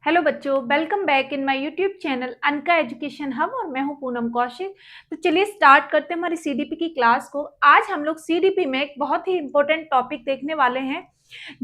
Hello बच्चों, welcome back in my YouTube channel Anka education hub और मैं हूं पूनम कौशिक। तो चलिए स्टार्ट करते हैं हमारी सीडीपी की क्लास को। आज हम लोग सीडीपी में एक बहुत ही इंपॉर्टेंट टॉपिक देखने वाले हैं,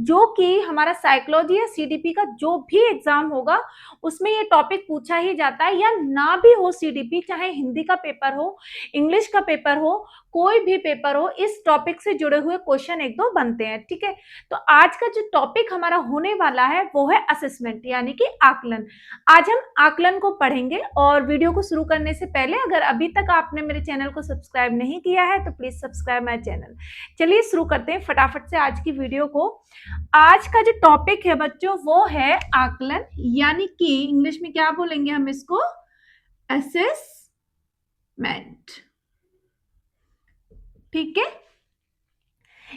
जो कि हमारा साइकोलॉजी या सीडीपी का जो भी एग्जाम होगा उसमें ये टॉपिक पूछा ही जाता है, या ना भी हो सीडीपी, चाहे हिंदी का पेपर हो, इंग्लिश का पेपर हो, कोई भी पेपर हो, इस टॉपिक से जुड़े हुए क्वेश्चन एक दो बनते हैं। ठीक है, तो आज का जो टॉपिक हमारा होने वाला है वो है असेसमेंट यानी कि आकलन। आज हम आकलन को पढ़ेंगे और वीडियो को शुरू करने से पहले अगर अभी तक आपने मेरे चैनल को सब्सक्राइब नहीं किया है तो प्लीज सब्सक्राइब माय चैनल। चलिए शुरू करते हैं फटाफट से आज की वीडियो को। आज का जो टॉपिक है बच्चों वो है आकलन, यानी कि इंग्लिश में क्या बोलेंगे हम इसको, असेसमेंट। ठीक है,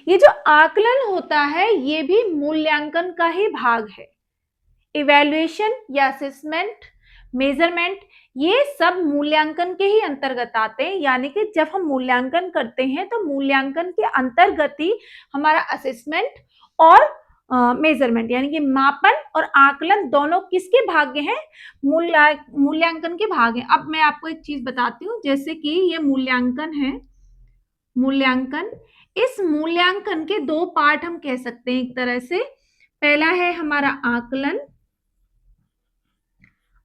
ये जो आकलन होता है ये भी मूल्यांकन का ही भाग है। इवैल्यूएशन या असेसमेंट, मेजरमेंट, ये सब मूल्यांकन के ही अंतर्गत आते हैं। यानी कि जब हम मूल्यांकन करते हैं तो मूल्यांकन के अंतर्गत ही हमारा असेसमेंट और मेजरमेंट यानी कि मापन और आकलन दोनों किसके भाग हैं, मूल्यांकन के भाग हैं। अब मैं आपको एक चीज बताती हूँ, जैसे कि ये मूल्यांकन है, मूल्यांकन, इस मूल्यांकन के दो पार्ट हम कह सकते हैं एक तरह से। पहला है हमारा आकलन,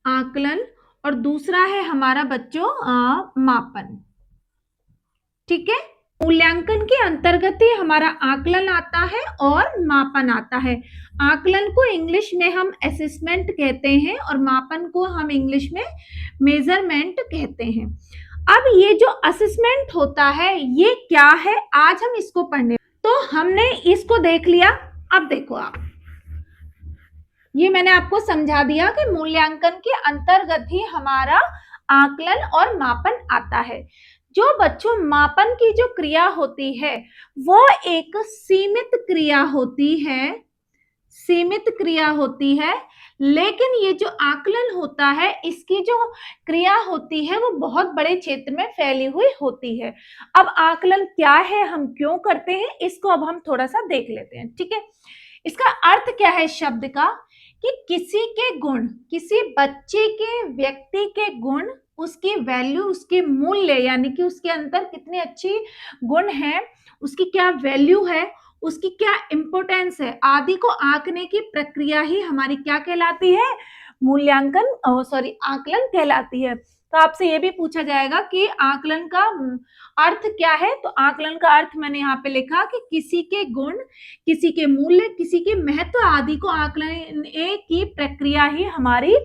आकलन, और दूसरा है हमारा बच्चों मापन। ठीक है, मूल्यांकन के अंतर्गत ही हमारा आकलन आता है और मापन आता है। आकलन को इंग्लिश में हम असेसमेंट कहते हैं और मापन को हम इंग्लिश में मेजरमेंट कहते हैं। अब ये जो असेसमेंट होता है ये क्या है, आज हम इसको पढ़ने, तो हमने इसको देख लिया। अब देखो आप, ये मैंने आपको समझा दिया कि मूल्यांकन के अंतर्गत ही हमारा आकलन और मापन आता है। जो बच्चों मापन की जो क्रिया होती है वो एक सीमित क्रिया होती है, सीमित क्रिया होती है, लेकिन ये जो आकलन होता है इसकी जो क्रिया होती है वो बहुत बड़े क्षेत्र में फैली हुई होती है। अब आकलन क्या है, हम क्यों करते हैं, इसको अब हम थोड़ा सा देख लेते हैं। ठीक है, इसका अर्थ क्या है शब्द का, कि किसी के गुण, किसी बच्चे के, व्यक्ति के गुण, उसकी वैल्यू, उसके मूल्य, यानी कि उसके अंदर कितनी अच्छी गुण है, उसकी क्या वैल्यू है, उसकी क्या इंपोर्टेंस है, आदि को आंकने की प्रक्रिया ही हमारी क्या कहलाती है, मूल्यांकन, सॉरी आकलन कहलाती है। तो आपसे ये भी पूछा जाएगा कि आकलन का अर्थ क्या है, तो आकलन का अर्थ मैंने यहाँ पे लिखा कि किसी के गुण, किसी के मूल्य, किसी के महत्व आदि को आकलने की प्रक्रिया ही हमारी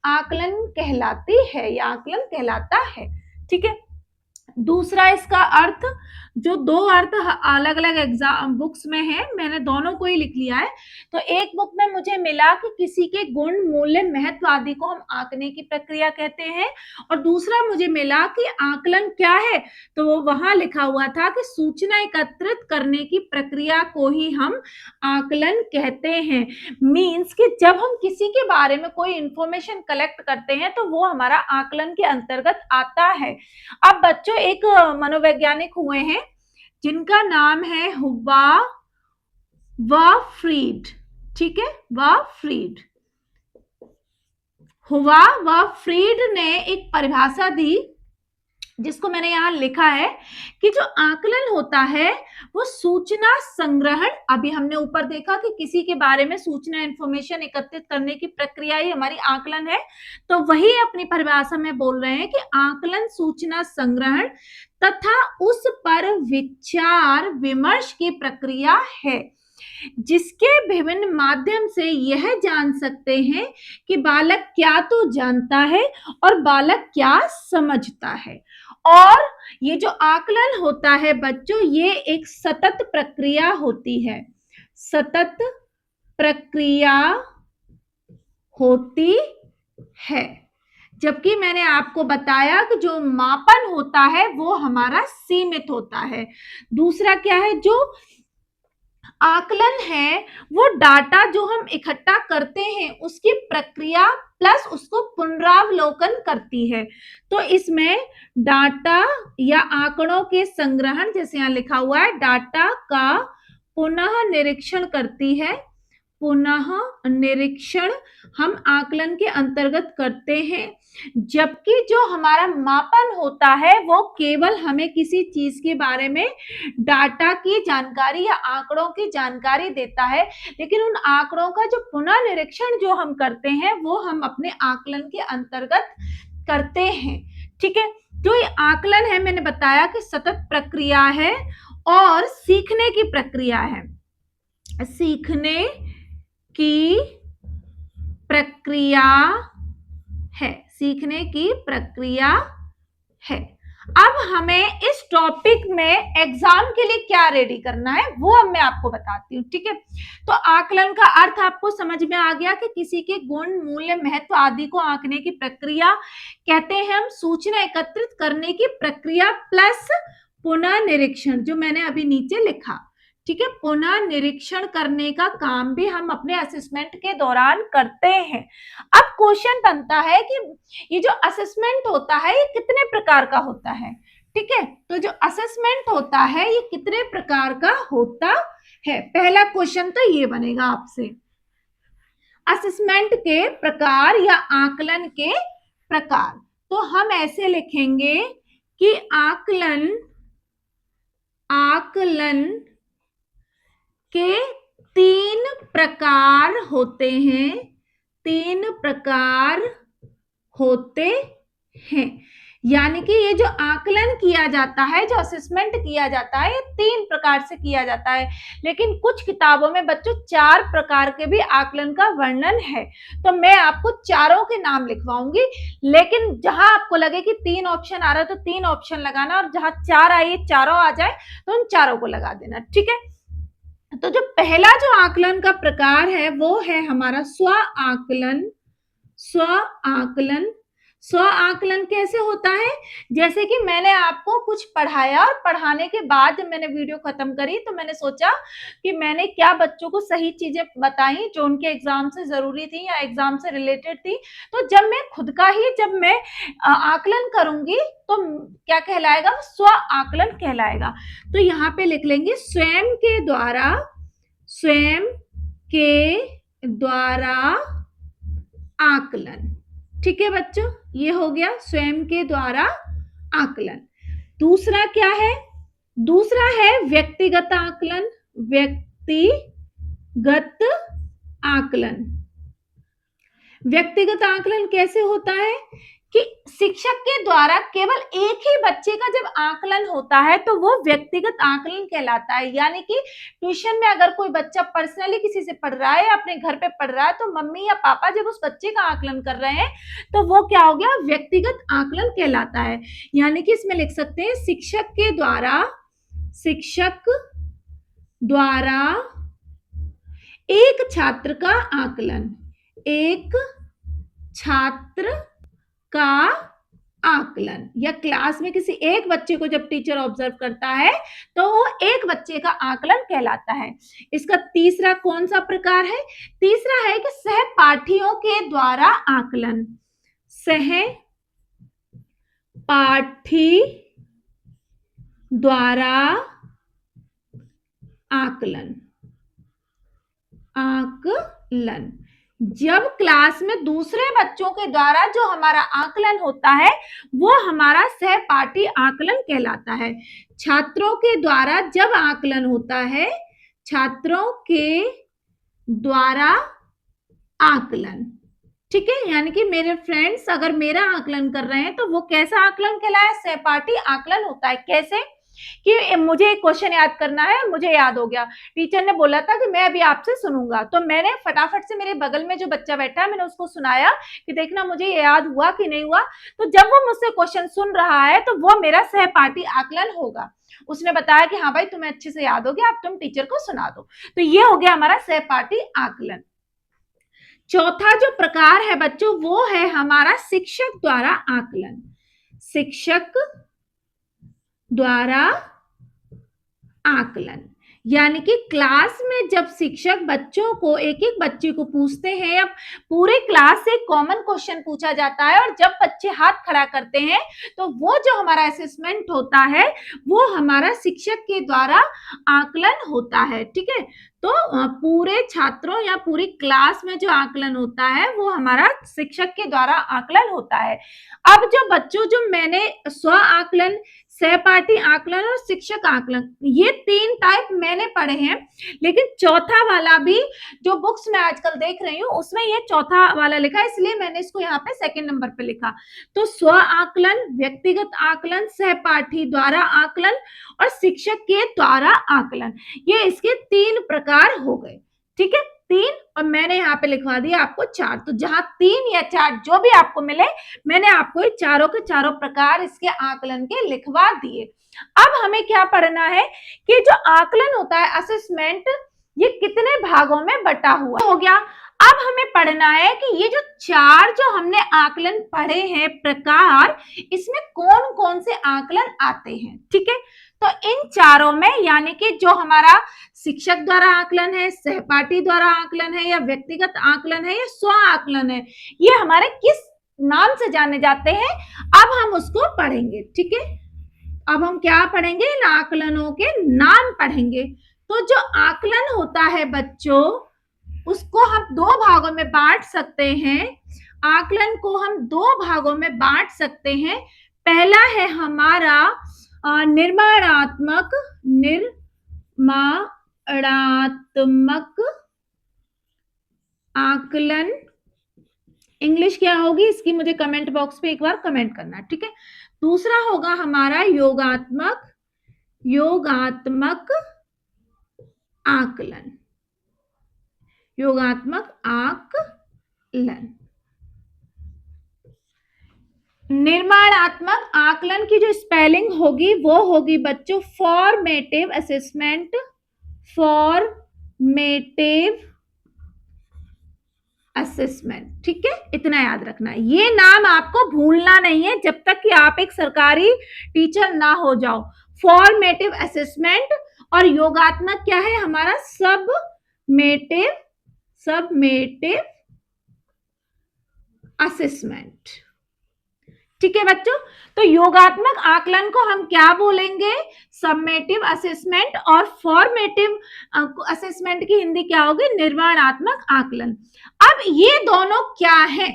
आकलन कहलाती है या आकलन कहलाता है। ठीक है, दूसरा इसका अर्थ, जो दो अर्थ अलग अलग एग्जाम बुक्स में है, मैंने दोनों को ही लिख लिया है। तो एक बुक में मुझे मिला कि किसी के गुण, मूल्य, महत्व आदि को हम आंकने की प्रक्रिया कहते हैं, और दूसरा मुझे मिला कि आकलन क्या है, तो वो वहां लिखा हुआ था कि सूचना एकत्रित करने की प्रक्रिया को ही हम आकलन कहते हैं। मीन्स कि जब हम किसी के बारे में कोई इंफॉर्मेशन कलेक्ट करते हैं तो वो हमारा आकलन के अंतर्गत आता है। अब बच्चों एक मनोवैज्ञानिक हुए हैं जिनका नाम है हुवा व फ्रीड। ठीक है, व फ्रीड, हुवा व फ्रीड ने एक परिभाषा दी जिसको मैंने यहां लिखा है कि जो आकलन होता है वो सूचना संग्रहण, अभी हमने ऊपर देखा कि किसी के बारे में सूचना, इंफॉर्मेशन एकत्रित करने की प्रक्रिया ही हमारी आकलन है, तो वही अपनी परिभाषा में बोल रहे हैं कि आकलन सूचना संग्रहण तथा उस पर विचार विमर्श की प्रक्रिया है, जिसके विभिन्न माध्यम से यह जान सकते हैं कि बालक क्या तो जानता है और बालक क्या समझता है। और ये जो आकलन होता है बच्चों, ये एक सतत प्रक्रिया होती है, सतत प्रक्रिया होती है। जबकि मैंने आपको बताया कि जो मापन होता है वो हमारा सीमित होता है। दूसरा क्या है, जो आकलन है वो डाटा जो हम इकट्ठा करते हैं उसकी प्रक्रिया प्लस उसको पुनरावलोकन करती है। तो इसमें डाटा या आंकड़ों के संग्रहण, जैसे यहां लिखा हुआ है, डाटा का पुनः निरीक्षण करती है, पुनः निरीक्षण हम आकलन के अंतर्गत करते हैं, जबकि जो हमारा मापन होता है वो केवल हमें किसी चीज के बारे में डाटा की जानकारी या आंकड़ों की जानकारी देता है, लेकिन उन आंकड़ों का जो पुनः निरीक्षण जो हम करते हैं वो हम अपने आकलन के अंतर्गत करते हैं। ठीक है, जो ये आकलन है मैंने बताया कि सतत प्रक्रिया है और सीखने की प्रक्रिया है, सीखने की प्रक्रिया है, सीखने की प्रक्रिया है। अब हमें इस टॉपिक में एग्जाम के लिए क्या रेडी करना है वो अब मैं आपको बताती हूँ। ठीक है, तो आकलन का अर्थ आपको समझ में आ गया कि किसी के गुण, मूल्य, महत्व आदि को आंकने की प्रक्रिया कहते हैं हम। सूचना एकत्रित करने की प्रक्रिया प्लस पुनः निरीक्षण, जो मैंने अभी नीचे लिखा। ठीक है, पुनः निरीक्षण करने का काम भी हम अपने असेसमेंट के दौरान करते हैं। अब क्वेश्चन बनता है कि ये जो असेसमेंट होता है ये कितने प्रकार का होता है। ठीक है, तो जो असेसमेंट होता है ये कितने प्रकार का होता है, पहला क्वेश्चन तो ये बनेगा आपसे, असेसमेंट के प्रकार या आकलन के प्रकार। तो हम ऐसे लिखेंगे कि आकलन के 3 प्रकार होते हैं, 3 प्रकार होते हैं। यानी कि ये जो आकलन किया जाता है, जो असेसमेंट किया जाता है, ये 3 प्रकार से किया जाता है, लेकिन कुछ किताबों में बच्चों 4 प्रकार के भी आकलन का वर्णन है। तो मैं आपको चारों के नाम लिखवाऊंगी, लेकिन जहां आपको लगे कि 3 ऑप्शन आ रहा है तो 3 ऑप्शन लगाना, और जहां 4 आए चारों आ जाए तो उन चारों को लगा देना। ठीक है, तो जो पहला जो आकलन का प्रकार है वो है हमारा स्व आकलन। स्व आकलन, स्व आकलन कैसे होता है, जैसे कि मैंने आपको कुछ पढ़ाया और पढ़ाने के बाद जब मैंने वीडियो खत्म करी तो मैंने सोचा कि मैंने क्या बच्चों को सही चीजें बताई जो उनके एग्जाम से जरूरी थी या एग्जाम से रिलेटेड थी। तो जब मैं खुद का ही जब मैं आकलन करूंगी तो क्या कहलाएगा, स्व आकलन कहलाएगा। तो यहाँ पे लिख लेंगे स्वयं के द्वारा, स्वयं के द्वारा आकलन। ठीक है बच्चों, ये हो गया स्वयं के द्वारा आकलन। दूसरा क्या है, दूसरा है व्यक्तिगत आकलन। व्यक्तिगत आकलन, व्यक्तिगत आकलन कैसे होता है कि शिक्षक के द्वारा केवल एक ही बच्चे का जब आकलन होता है तो वो व्यक्तिगत आकलन कहलाता है। यानी कि ट्यूशन में अगर कोई बच्चा पर्सनली किसी से पढ़ रहा है या अपने घर पे पढ़ रहा है तो मम्मी या पापा जब उस बच्चे का आकलन कर रहे हैं तो वो क्या हो गया, व्यक्तिगत आकलन कहलाता है। यानी कि इसमें लिख सकते हैं शिक्षक के द्वारा, शिक्षक द्वारा एक छात्र का आकलन, एक छात्र का आकलन, या क्लास में किसी एक बच्चे को जब टीचर ऑब्जर्व करता है तो वो एक बच्चे का आकलन कहलाता है। इसका तीसरा कौन सा प्रकार है, तीसरा है कि सहपाठियों के द्वारा आकलन। सहपाठी द्वारा आकलन, आकलन, जब क्लास में दूसरे बच्चों के द्वारा जो हमारा आकलन होता है वो हमारा सहपाठी आकलन कहलाता है। छात्रों के द्वारा जब आकलन होता है, छात्रों के द्वारा आकलन। ठीक है, यानी कि मेरे फ्रेंड्स अगर मेरा आकलन कर रहे हैं तो वो कैसा आकलन कहलाया, सहपाठी आकलन होता है। कैसे कि मुझे एक क्वेश्चन याद करना है, मुझे याद हो गया, टीचर ने बोला था कि मैं अभी आपसे सुनूंगा, तो मैंने फटाफट से मेरे बगल में जो बच्चा बैठा है मैंने उसको सुनाया कि देखना मुझे याद हुआ कि नहीं हुआ। तो जब वो मुझसे क्वेश्चन सुन रहा है तो वो मेरा सहपाठी आकलन होगा। उसने बताया कि हाँ भाई तुम्हें अच्छे से याद हो गया, अब तुम टीचर को सुना दो। तो ये हो गया हमारा सहपाठी आकलन। चौथा जो प्रकार है बच्चों वो है हमारा शिक्षक द्वारा आकलन। शिक्षक द्वारा आकलन, यानी कि क्लास में जब शिक्षक बच्चों को एक एक बच्चे को पूछते हैं या पूरे क्लास से कॉमन क्वेश्चन पूछा जाता है और जब बच्चे हाथ खड़ा करते हैं तो वो जो हमारा असेसमेंट होता है वो हमारा शिक्षक के द्वारा आकलन होता है। ठीक है, तो पूरे छात्रों या पूरी क्लास में जो आकलन होता है वो हमारा शिक्षक के द्वारा आकलन होता है। अब जो बच्चों जो मैंने स्व आकलन, सहपाठी आकलन और शिक्षक आकलन, ये 3 टाइप मैंने पढ़े हैं, लेकिन चौथा वाला भी जो बुक्स में आजकल देख रही हूँ उसमें ये चौथा वाला लिखा है, इसलिए मैंने इसको यहाँ पे सेकंड नंबर पे लिखा। तो स्व आकलन, व्यक्तिगत आकलन, सहपाठी द्वारा आकलन और शिक्षक के द्वारा आकलन, ये इसके 3 प्रकार हो गए। ठीक है, 3, और मैंने यहाँ पे लिखवा दिया आपको 4। तो जहां 3 या 4 जो भी आपको मिले, मैंने आपको ये चारों के चारों प्रकार इसके आकलन के लिखवा दिए। अब हमें क्या पढ़ना है कि जो आकलन होता है, असेसमेंट, ये कितने भागों में बटा हुआ हो गया। अब हमें पढ़ना है कि ये जो 4 जो हमने आकलन पढ़े हैं प्रकार, इसमें कौन कौन से आकलन आते हैं। ठीक है, तो इन चारों में, यानी कि जो हमारा शिक्षक द्वारा आकलन है, सहपाठी द्वारा आकलन है, या व्यक्तिगत आकलन है, या स्व आकलन है, ये हमारे किस नाम से जाने जाते हैं, अब हम उसको पढ़ेंगे। ठीक है, अब हम क्या पढ़ेंगे, इन आकलनों के नाम पढ़ेंगे। तो जो आकलन होता है बच्चों, उसको हम 2 भागों में बांट सकते हैं। आकलन को हम 2 भागों में बांट सकते हैं। पहला है हमारा निर्माणात्मक आकलन। इंग्लिश क्या होगी इसकी मुझे कमेंट बॉक्स पे एक बार कमेंट करना। ठीक है, दूसरा होगा हमारा योगात्मक आकलन। योगात्मक आकलन। निर्माणात्मक आकलन की जो स्पेलिंग होगी वो होगी बच्चों फॉर्मेटिव असेसमेंट। Formative assessment. ठीक है, इतना याद रखना है, ये नाम आपको भूलना नहीं है जब तक कि आप एक सरकारी टीचर ना हो जाओ। फॉर्मेटिव असेसमेंट, और योगात्मक क्या है हमारा, सबमेटिव असेसमेंट। ठीक है बच्चों, तो योगात्मक आकलन को हम क्या बोलेंगे, सबमेटिव असेसमेंट, और फॉर्मेटिव असेसमेंट की हिंदी क्या होगी, निर्माणात्मक आकलन। अब ये दोनों क्या है,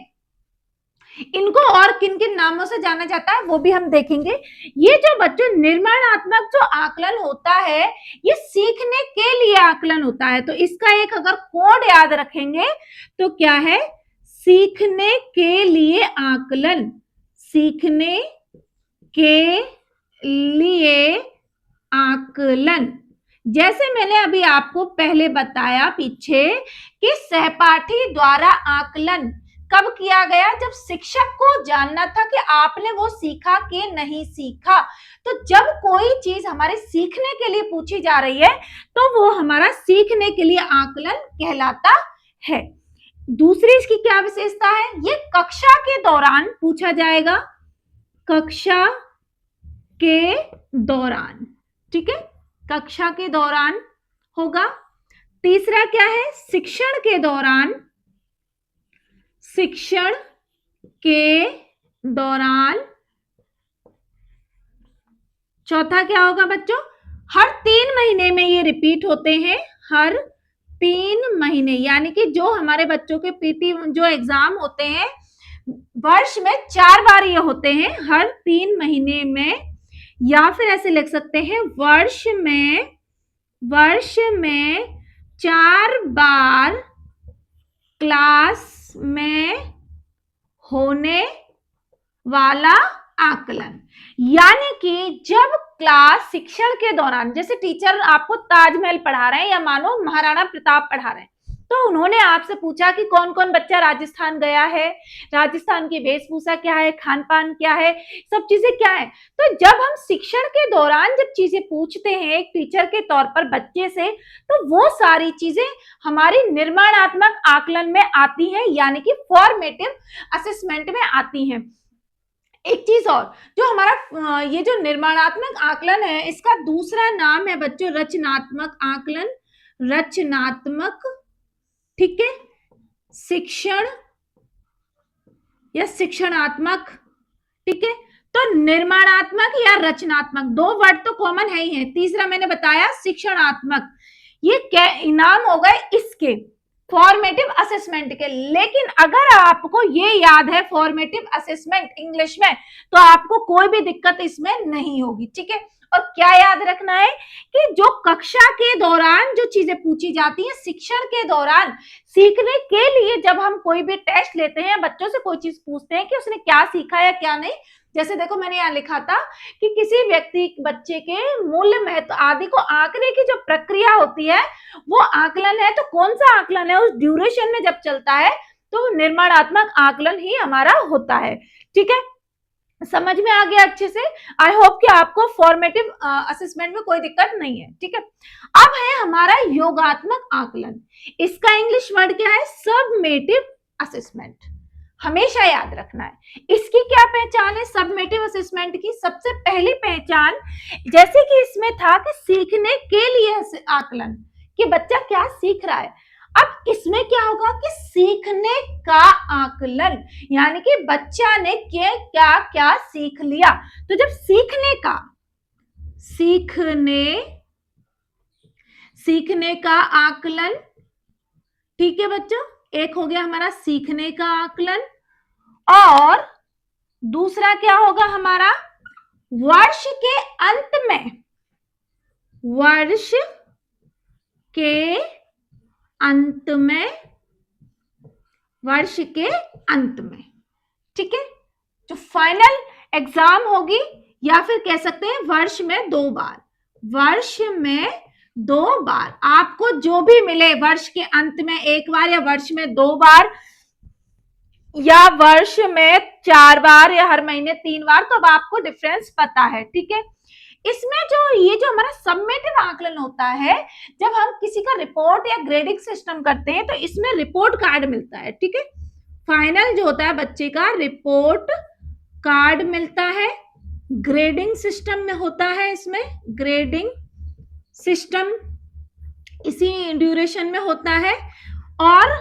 इनको और किन किन नामों से जाना जाता है वो भी हम देखेंगे। ये जो बच्चों निर्माणात्मक जो आकलन होता है, ये सीखने के लिए आकलन होता है। तो इसका एक अगर कोड याद रखेंगे तो क्या है, सीखने के लिए आकलन। सीखने के लिए आकलन, जैसे मैंने अभी आपको पहले बताया पीछे कि सहपाठी द्वारा आकलन कब किया गया, जब शिक्षक को जानना था कि आपने वो सीखा कि नहीं सीखा। तो जब कोई चीज हमारे सीखने के लिए पूछी जा रही है तो वो हमारा सीखने के लिए आकलन कहलाता है। दूसरी इसकी क्या विशेषता है, ये कक्षा के दौरान पूछा जाएगा, कक्षा के दौरान। ठीक है, कक्षा के दौरान होगा। तीसरा क्या है, शिक्षण के दौरान। शिक्षण के दौरान। चौथा क्या होगा बच्चों, हर 3 महीने में ये रिपीट होते हैं। हर 3 महीने, यानी कि जो हमारे बच्चों के पीटी जो एग्जाम होते हैं वर्ष में 4 बार ये होते हैं, हर 3 महीने में, या फिर ऐसे लिख सकते हैं वर्ष में 4 बार क्लास में होने वाला आकलन। यानी कि जब क्लास शिक्षण के दौरान, जैसे टीचर आपको ताजमहल पढ़ा रहे हैं या मानो महाराणा प्रताप पढ़ा रहे हैं, तो उन्होंने आपसे पूछा कि कौन कौन बच्चा राजस्थान गया है, राजस्थान की वेशभूषा क्या है, खान पान क्या है, सब चीजें क्या है। तो जब हम शिक्षण के दौरान जब चीजें पूछते हैं एक टीचर के तौर पर बच्चे से, तो वो सारी चीजें हमारी निर्माणात्मक आकलन में आती हैं, यानी कि फॉर्मेटिव असेसमेंट में आती हैं। एक चीज और, जो हमारा ये जो निर्माणात्मक आकलन है, इसका दूसरा नाम है बच्चों रचनात्मक आकलन। रचनात्मक, ठीक है, शिक्षण या शिक्षणात्मक। ठीक है, तो निर्माणात्मक या रचनात्मक, 2 वर्ड तो कॉमन है ही है। तीसरा मैंने बताया शिक्षणात्मक, ये क्या इनाम हो गए इसके फॉर्मेटिव असेसमेंट के। लेकिन अगर आपको ये याद है फॉर्मेटिव असेसमेंट इंग्लिश में, तो आपको कोई भी दिक्कत इसमें नहीं होगी, ठीक है। और क्या याद रखना है कि जो कक्षा के दौरान जो चीजें पूछी जाती है, शिक्षण के दौरान सीखने के लिए जब हम कोई भी टेस्ट लेते हैं, बच्चों से कोई चीज पूछते हैं कि उसने क्या सीखा या क्या नहीं, जैसे देखो मैंने यहाँ लिखा था कि किसी व्यक्ति बच्चे के मूल्य महत्व आदि को आंकने की जो प्रक्रिया होती है वो आकलन है। तो कौन सा आकलन है? उस ड्यूरेशन में जब चलता है तो निर्माणात्मक आकलन ही हमारा होता है, ठीक है। समझ में आ गया अच्छे से? आई होप कि आपको फॉर्मेटिव असेसमेंट में कोई दिक्कत नहीं है, ठीक है। अब है हमारा योगात्मक आकलन। इसका इंग्लिश वर्ड क्या है? Summative assessment. हमेशा याद रखना है। इसकी क्या पहचान है सबमेटिव असेसमेंट की? सबसे पहली पहचान, जैसे कि इसमें था कि सीखने के लिए आकलन, कि बच्चा क्या सीख रहा है। अब इसमें क्या होगा कि सीखने का आकलन, यानी कि बच्चा ने क्या क्या सीख लिया। तो जब सीखने का आकलन, ठीक है बच्चों, एक हो गया हमारा सीखने का आकलन। और दूसरा क्या होगा हमारा? वर्ष के अंत में, वर्ष के अंत में, वर्ष के अंत में, ठीक है, जो फाइनल एग्जाम होगी, या फिर कह सकते हैं वर्ष में 2 बार, वर्ष में 2 बार आपको जो भी मिले, वर्ष के अंत में 1 बार या वर्ष में 2 बार या वर्ष में 4 बार या हर महीने 3 बार, तो अब आपको डिफरेंस पता है, ठीक है। इसमें ये जो हमारा सबमेटिव आकलन होता है, जब हम किसी का रिपोर्ट या ग्रेडिंग सिस्टम करते हैं तो इसमें रिपोर्ट कार्ड मिलता है, ठीक है। फाइनल जो होता है बच्चे का रिपोर्ट कार्ड मिलता है, ग्रेडिंग सिस्टम में होता है, इसमें ग्रेडिंग सिस्टम इसी ड्यूरेशन में होता है, और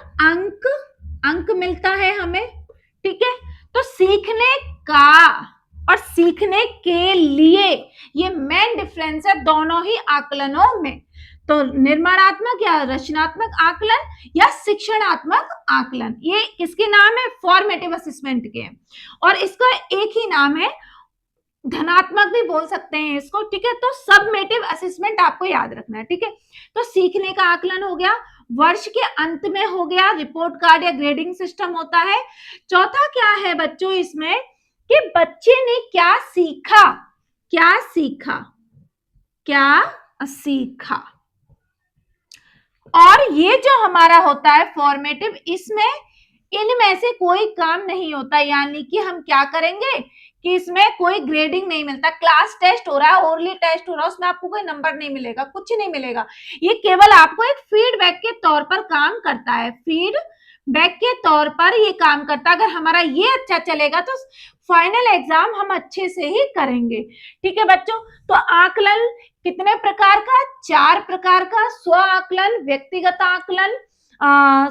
अंक मिलता है हमें, ठीक है। तो सीखने का और सीखने के लिए ये मेन डिफरेंस है दोनों ही आकलनों में। तो निर्माणात्मक या रचनात्मक आकलन या शिक्षणात्मक आकलन, ये किसके नाम है? फॉर्मेटिव असेसमेंट के। और इसका एक ही नाम है, धनात्मक भी बोल सकते हैं इसको, ठीक है। तो सबमेटिव असेसमेंट आपको याद रखना है, ठीक है। तो सीखने का आकलन हो गया, वर्ष के अंत में हो गया, रिपोर्ट कार्ड या ग्रेडिंग सिस्टम होता है। चौथा क्या है बच्चों इसमें कि बच्चे ने क्या सीखा, क्या सीखा, क्या सीखा। और ये जो हमारा होता है फॉर्मेटिव, इसमें इनमें से कोई काम नहीं होता, यानी कि हम क्या करेंगे कि इसमें कोई ग्रेडिंग नहीं मिलता। क्लास टेस्ट हो रहा है, ओरली टेस्ट हो रहा है, उसमें आपको कोई नंबर नहीं मिलेगा, कुछ नहीं मिलेगा। ये केवल आपको एक फीडबैक के तौर पर काम करता है, फीडबैक के तौर पर ये काम करता है। अगर हमारा ये अच्छा चलेगा तो फाइनल एग्जाम हम अच्छे से ही करेंगे, ठीक है बच्चों। तो आकलन कितने प्रकार का? 4 प्रकार का। स्व आकलन, व्यक्तिगत आकलन,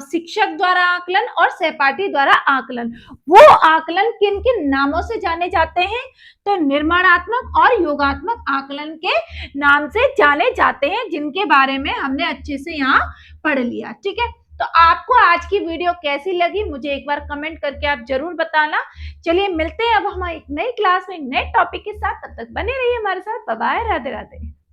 शिक्षक द्वारा आकलन और सहपाठी द्वारा आकलन। वो आकलन किन किन नामों से जाने जाते हैं? तो निर्माणात्मक और योगात्मक आकलन के नाम से जाने जाते हैं, जिनके बारे में हमने अच्छे से यहाँ पढ़ लिया, ठीक है। तो आपको आज की वीडियो कैसी लगी मुझे एक बार कमेंट करके आप जरूर बताना। चलिए मिलते हैं अब हम एक नई क्लास में नए टॉपिक के साथ, तब तक बने रहिए हमारे साथ। Bye bye, Radhe Radhe.